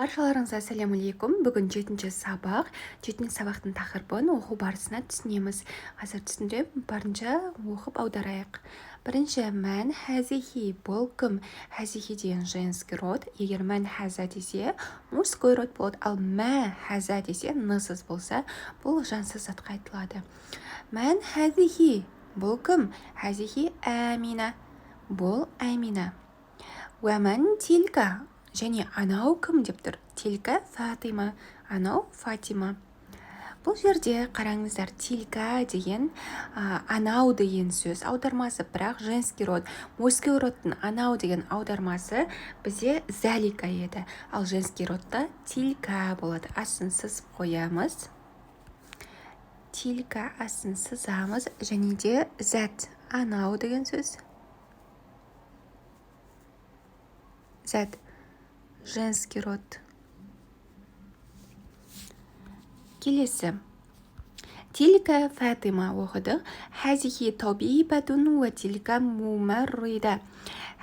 Баршаларыңызға ассалаумағалейкум. Бүгін 7-ші сабақ. 7-ші сабақтың тақырыбын оқу барысына түсінеміз. Қазір түсіндіріп, барынша оқып аударайық. Бірінші мән хәзихи бұл кім? Хәзихи деген женский род. Егер мән хәза десе, мужской род болады. Ал мә хәза десе, нысыз болса, бұл жансыз затқа айтылады. Мән хәзихи бұл кім? Хәзихи әмина. Бұл әмина. Уәмән тилка. Және анау кім деп тұр? Тилка Фатима, анау Фатима. Бұл жерде қараңыздар, тилка деген анау деген сөз аудармасы, бірақ женский род. Мужской родтың анау деген аудармасы бізде залика еді. Ал женский родта тилка болады. Асын сызып қоямыз. Тилка асын сызамыз. Және де зәт анау деген сөз. Зәт женский род. Келесі. Тилка Фатима оқыды. Хәзихи табибатун уа тилка мумаррида.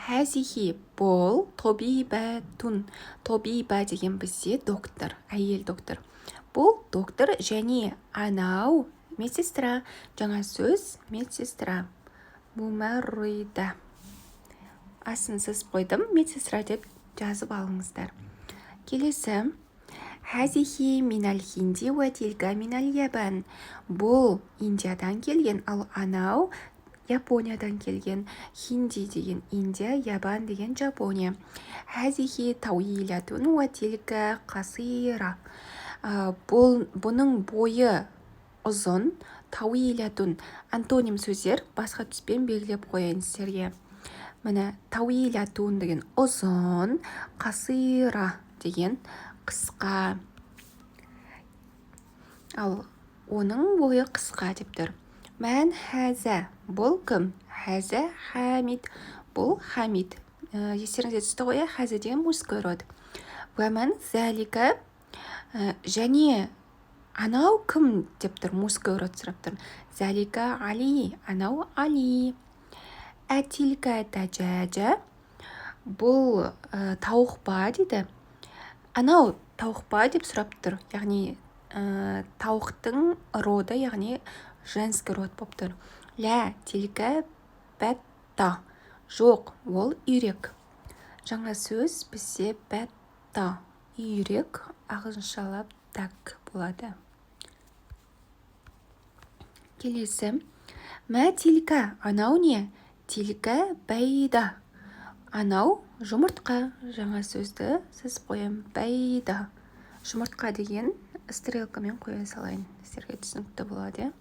Хәзихи бұл табибатун. Табиба деген бізде доктор, әйел доктор. Бұл доктор және анау медсестра. Жаңа сөз медсестра. Мумаррида. Асын сызып қойдым, медсестра деп жазып алыңыздар. Келесі. Хәзихи минал хинди уа тилка минал ябан. Бұл Индиядан келген, ал анау Япониядан келген. Хинди деген Индия, ябан деген Жапония. Хәзихи тауилятун уа тилка қасира. Бұның бойы ұзын, тауилятун. Антоним сөздер басқа түспен белгілеп қояйын сіздерге. Міне, тауилятун деген ұзын, қасира деген қысқа. Ал оның бойы қысқа деп тұр. Мән хәза бұл кім? Хәза Хамид. Бұл Хамид. Естеріңізге түсті ғой, хәза деген мужской род. Вәмән зәлика. Және анау кім деп тұр? Мужской род сұрап тұр. Зәлика Али. Анау Али. Әтилка тәжәжә. Бұл тауық ба дейді. Анау тауық ба деп сұрап тұр. Яғни тауықтың роды, яғни женский род болып тұр. Лә тилка бәтта. Жоқ, ол үйрек. Жаңа сөз бізде бәтта. Үйрек ағылшыншалап так болады. Келесі. Мә тилка. Анау не? Тилка бәйда. Анау жұмыртқа. Жаңа сөзді сіз қоям. Бәйда. Жұмыртқа деген стрелкамен қоя салайын. Сіздерге түсінікті болады.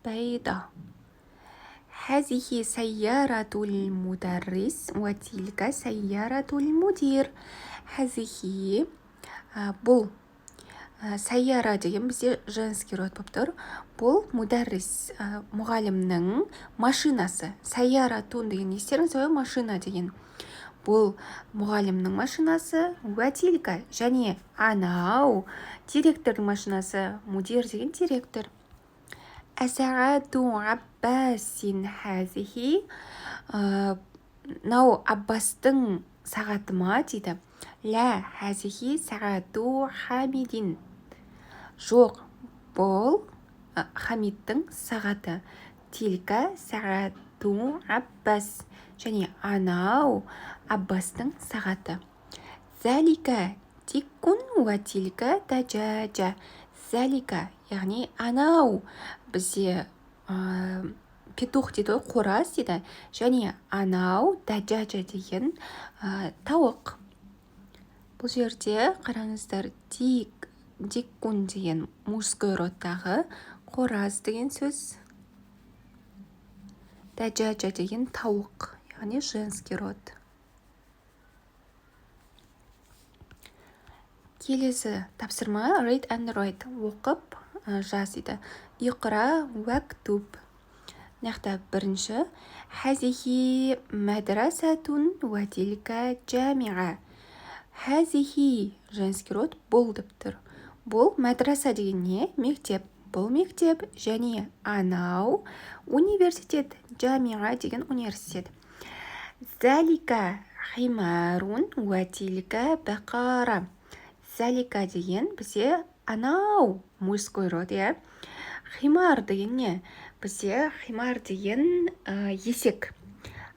Бәйда. Хәзихи сайяратул мударрис уа тилка сайяратул мудир. Хәзихи бұл сайяра деген бізде женский род болып тұр. Бұл мударрис мұғалімнің машинасы. Сайяратун деген естеріңіз ғой, машина деген. Бұл мұғалімнің машинасы. Уәтилка және анау директордың машинасы. Мудир деген директор. Әсәғату Аббасин хәзихи. Нау Аббастың сағаты ма дейді. Лә хәзихи сағату Хамидин. Жоқ, бұл Хамидтің сағаты. Тилка сағату Аббас. Және анау Аббастың сағаты. Зәлика тиккун уа тилка тәжәжә. Зәлика, яғни анау бізде петух дейді, қораз дейді. Және анау тәжәжә деген тауық. Бұл жерде қараңыздар, диккун деген мужской родтағы, қораз деген сөз. Тәжәжә деген тауық, яғни женский род. Келесі тапсырма read and write. Оқып жаз дейді. Иқра уәктуб. Нақта бірінші. Хәзихи мәдрәсәтун уа тилка джамиға. Хәзихи женский род бұл деп тұр. Бұл мәдрәсә деген не? Мектеп. Бұл мектеп және анау университет. Джамиға деген университет. Зәлика химарун уа тилка бақара. залика деген бізде анау мужской род, иә. Химар деген не? Бізде химар деген есек.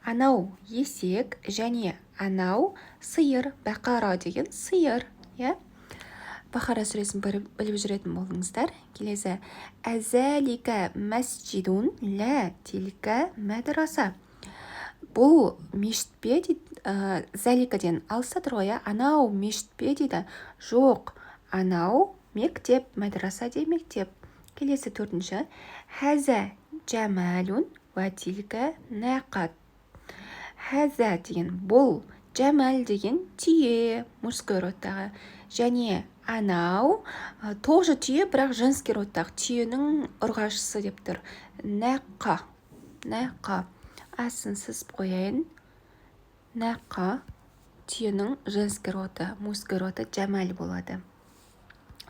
Анау есек және анау сиыр. Бақара деген сиыр, иә. Бақара сүресін біліп жүретін болдыңыздар. Келесі. Әзәлика мәсжидун лә тилка мәдраса. Бұл мешіт пе дейді, зәликаден алыста тұр ғой, анау мешіт пе дейді. Жоқ, анау мектеп, мәдраса де мектеп. Келесі 4-ші. Хәзә жәмәлун уә тилка нәқат. Хәзә деген бұл, жәмәл деген түйе, мужской родтағы. Және анау тоже түйе, бірақ женский родтағы түйенің ұрғашысы деп тұр. Нәқа. Асын сызып қояйын. Нәқа түйенің женский роды, мужской роды жәмәл болады.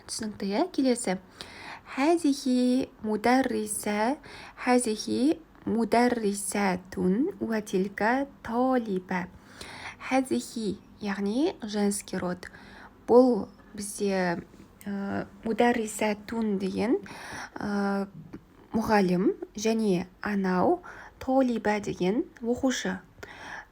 Түсінікті, иә? Келесі. Хәзихи мударрисатун уә тилка талиба. Хәзихи, яғни женский род. Бұл бізде мударрисатун деген мұғалім, және анау толиба деген оқушы.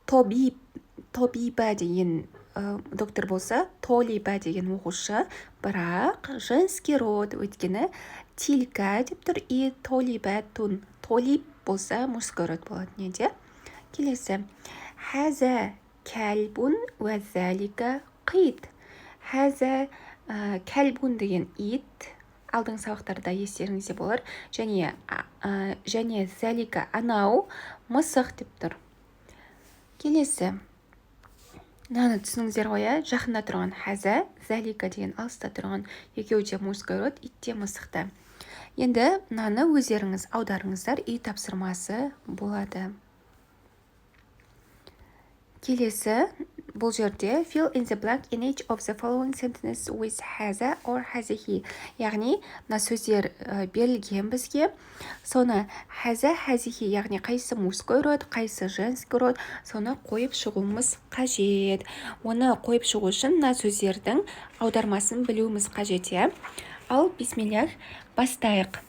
Тобиба деген доктор болса, толиба деген оқушы, бірақ женский род, өйткені тилка деп тұр, и толиба тун. Толиб болса, мужской род болады, неде? Келесі. Хәзә кәлбун уә зәлика қид. Хәзә кәлбун деген ит, алдың сабақтарда естеріңізде болар, және зәлика анау мысық деп тұр. Келесі. Наны түсініңіздер ғой, жақында тұрған хәзә, зәлика деген алыста тұрған, екеуі де мужской род, итте мысықта. Енді наны өздеріңіз аударыңыздар, үй тапсырмасы болады. Келесі, бұл жерде fill in the blank in each of the following sentences with хәзә or хәзихи. Яғни, мына сөздер берілген бізге. Соны хәзә, хәзихи, яғни қайсы мужской род, қайсы женский род, соны қойып шығуымыз қажет. Оны қойып шығу үшін мына сөздердің аудармасын білуіміз қажет. Ал, бисмиллах, бастайық.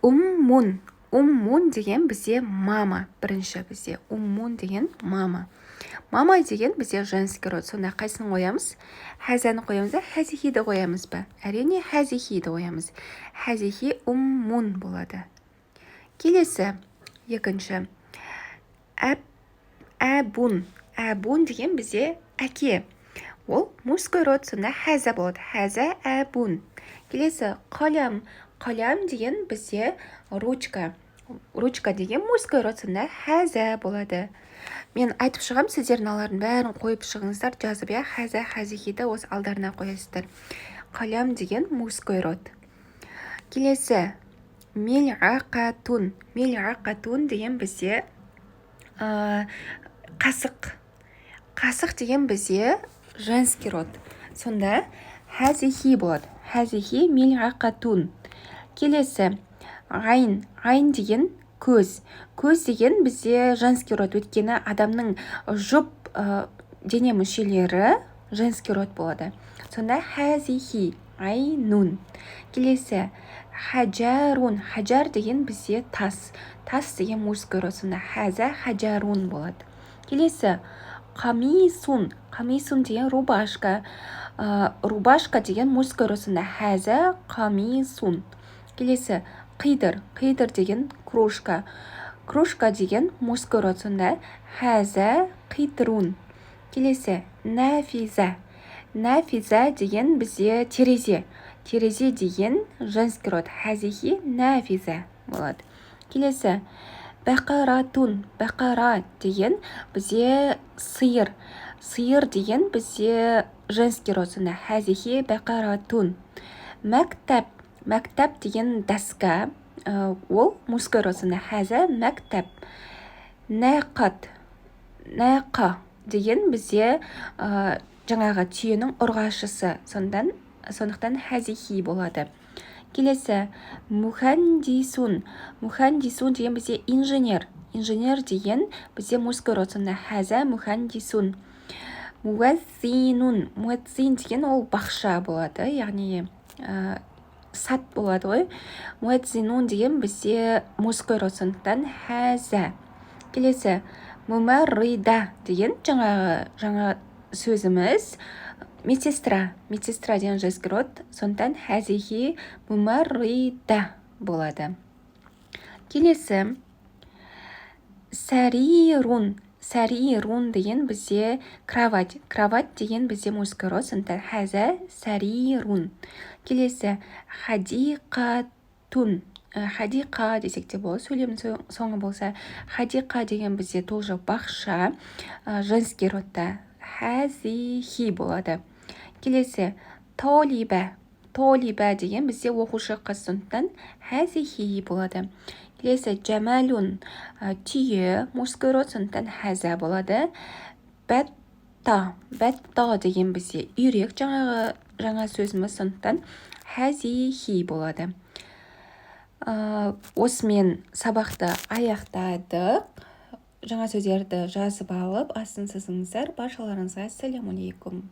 Уммун деген бізде мама. Бірінші бізде уммун деген мама. Мама деген бізде женский род. Сонда қайсыны қоямыз? Хәзәні қоямыз, хәзихиді қоямыз ба? Әрине хәзихиді қоямыз. Хәзихи уммун болады. Келесі, екінші. Әбун деген бізде әке. Ол мужской род, сонда хәзә болады. Хәзә әбун. Келесі, қалам деген бізде ручка. Ручка деген мужской род, сонда хәзә болады. Мен айтып шығам, сіздер налардың бәрін қойып шығыңыздар, жазып, хәзә, хәзихиді осы алдарына қоясыздар. Қалам деген мужской род. Келесі, мил'ақатун. Мил'ақатун деген бізде қасық. Қасық деген бізде женский род. Сонда хәзихи болады. Хәзихи мил'ақатун. Келесі, ғайн деген көз. Көз деген бізде женский род, өткені адамның жұп дене мүшелері женский род болады. Сонда хәзихи айнун. Келесі, хаджарун. Хаджар деген бізде тас. Тас деген мужской род, сонда хәзә хаджарун болады. Келесі, қамисун. Қамисун деген рубашка. Рубашка деген мужской род, сонда хәзә қамисун. Келесі, қидыр. Қидыр деген кружка. Кружка деген мужской род, сонда хәзә қидрун. Келесі, нафиза. Нафиза деген бізде терезе. Терезе деген женский род. Хәзихи нафиза болады. Келесі, бақаратун. Бақара деген бізде сиыр. Сиыр деген бізде женский род, сонда хәзихи бақаратун. Мәктәп. Мәктәп деген доска. Ол мужской род, сонда хәзә мәктәп. Нәқа деген бізде жаңағы түйенің ұрғашысы. Сондықтан хәзихи болады. Келесі, мухандисун. Мухандисун деген бізде инженер. Инженер деген бізде мужской род, сонда хәзә мухандисун. муэззин деген ол бақша болады, яғни сат болады ғой. Муэззинун деген бізде мужской род, сондықтан хәза. Келесі мумаррида деген жаңа сөзіміз медсестра деген женский род, сондықтан хәзихи мумаррида болады. Келесі сәрирун деген бізде кровать деген бізде мужской род, сондықтан хәза сәрирун. Келесі хадиқа десек те болады, сөйлемнің соңы болса. Хадиқа деген бізде тоже бақша, женский родта хәзихи болады. Келесі толиба деген бізде оқушы қыз, сондықтан хәзихи болады. Келесі джамалун түйе, мужской род, сондықтан хәза болады. бәтта деген бізде үйрек, жаңа сөзіміз, сондықтан хәзихи болады. Осымен сабақты аяқтадық. Жаңа сөздерді жазып алып, астын сызыңыздар. Баршаларыңызға ассаляму алейкум.